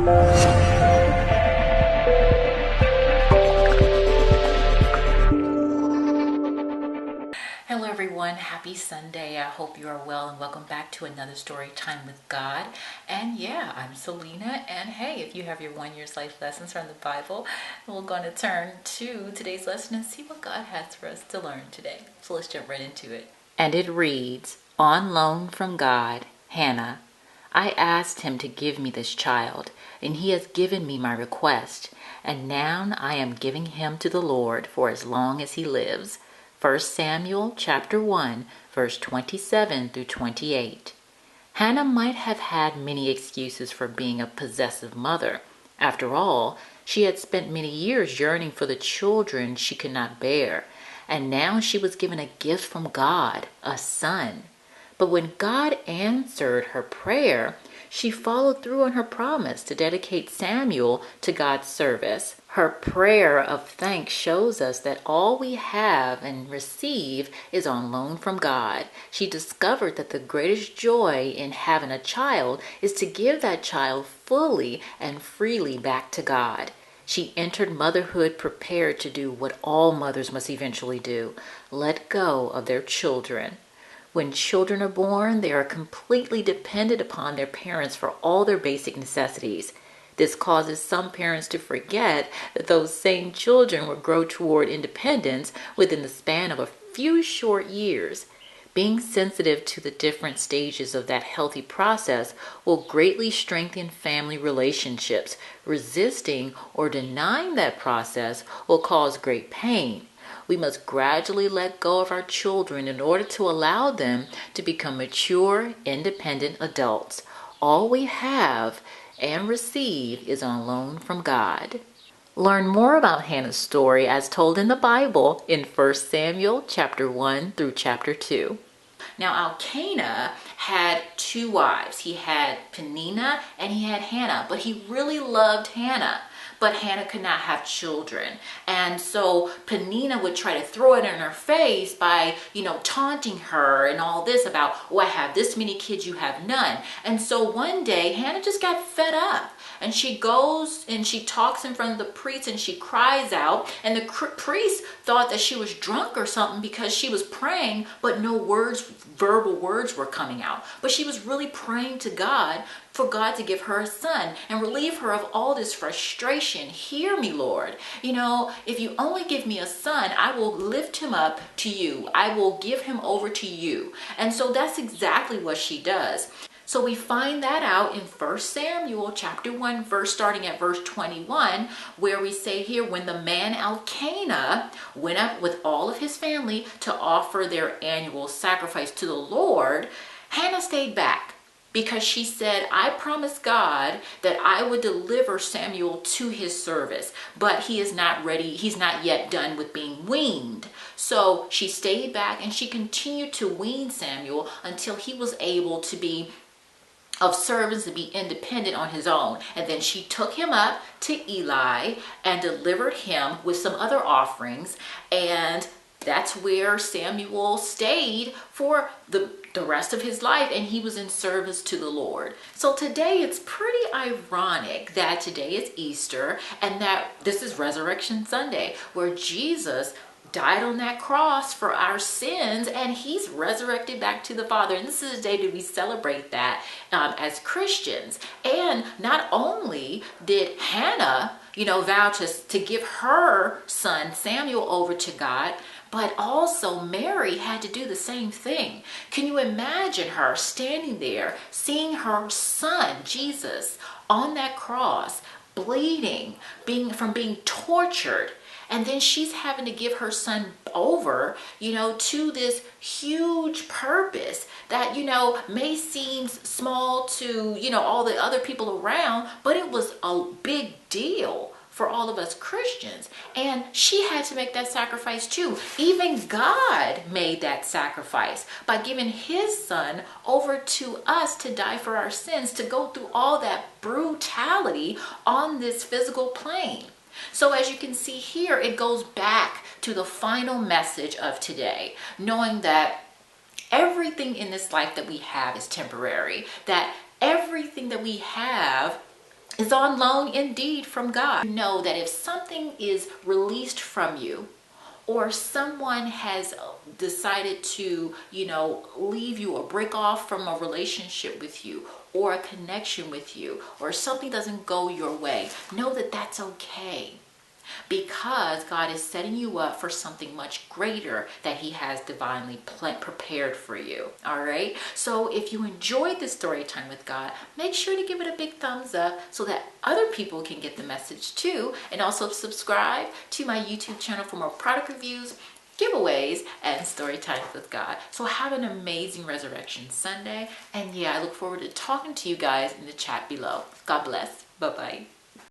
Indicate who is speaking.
Speaker 1: Hello everyone, happy Sunday. I hope you are well and welcome back to another story time with God. And yeah, I'm Selena, and hey, if you have your 1 year's life lessons from the Bible, we're going to turn to today's lesson and see what God has for us to learn today. So let's jump right into it. And it reads, on loan from God, Hannah. I asked him to give me this child, and he has given me my request, and now I am giving him to the Lord for as long as he lives. 1 Samuel chapter 1, verse 27 through 28. Hannah might have had many excuses for being a possessive mother. After all, she had spent many years yearning for the children she could not bear, and now she was given a gift from God, a son. But when God answered her prayer, she followed through on her promise to dedicate Samuel to God's service. Her prayer of thanks shows us that all we have and receive is on loan from God. She discovered that the greatest joy in having a child is to give that child fully and freely back to God. She entered motherhood prepared to do what all mothers must eventually do: let go of their children. When children are born, they are completely dependent upon their parents for all their basic necessities. This causes some parents to forget that those same children will grow toward independence within the span of a few short years. Being sensitive to the different stages of that healthy process will greatly strengthen family relationships. Resisting or denying that process will cause great pain. We must gradually let go of our children in order to allow them to become mature, independent adults. All we have and receive is on loan from God. Learn more about Hannah's story as told in the Bible in 1 Samuel chapter 1 through chapter 2. Now Elkanah had two wives. He had Peninnah and he had Hannah, but he really loved Hannah. But Hannah could not have children. And so Peninnah would try to throw it in her face by, taunting her and all this about, oh, I have this many kids, you have none. And so one day Hannah just got fed up. And she goes and she talks in front of the priest and she cries out. And the priest thought that she was drunk or something because she was praying, but no verbal words were coming out. But she was really praying to God for God to give her a son and relieve her of all this frustration. Hear me, Lord. If you only give me a son, I will lift him up to you. I will give him over to you. And so that's exactly what she does. So we find that out in 1 Samuel chapter 1, starting at verse 21, where we say here, when the man Elkanah went up with all of his family to offer their annual sacrifice to the Lord, Hannah stayed back because she said, I promised God that I would deliver Samuel to his service, but he is not ready. He's not yet done with being weaned. So she stayed back and she continued to wean Samuel until he was able to be of service to be independent on his own. And then she took him up to Eli and delivered him with some other offerings. And that's where Samuel stayed for the rest of his life, and he was in service to the Lord. So today it's pretty ironic that today is Easter and that this is Resurrection Sunday, where Jesus died on that cross for our sins and he's resurrected back to the Father. And this is a day that we celebrate that as Christians. And not only did Hannah, vow to give her son Samuel over to God, but also Mary had to do the same thing. Can you imagine her standing there, seeing her son, Jesus, on that cross, bleeding, being tortured, and then she's having to give her son over, to this huge purpose that, may seem small to, all the other people around, but it was a big deal for all of us Christians. And she had to make that sacrifice too. Even God made that sacrifice by giving his son over to us to die for our sins, to go through all that brutality on this physical plane. So as you can see here, it goes back to the final message of today, knowing that everything in this life that we have is temporary, that everything that we have is on loan indeed from God. Know that if something is released from you, or someone has decided to, leave you or break off from a relationship with you or a connection with you, or something doesn't go your way, know that that's okay. Because God is setting you up for something much greater that He has divinely prepared for you. All right. So if you enjoyed this story time with God, make sure to give it a big thumbs up so that other people can get the message too. And also subscribe to my YouTube channel for more product reviews, giveaways, and story times with God. So have an amazing Resurrection Sunday. And yeah, I look forward to talking to you guys in the chat below. God bless. Bye-bye.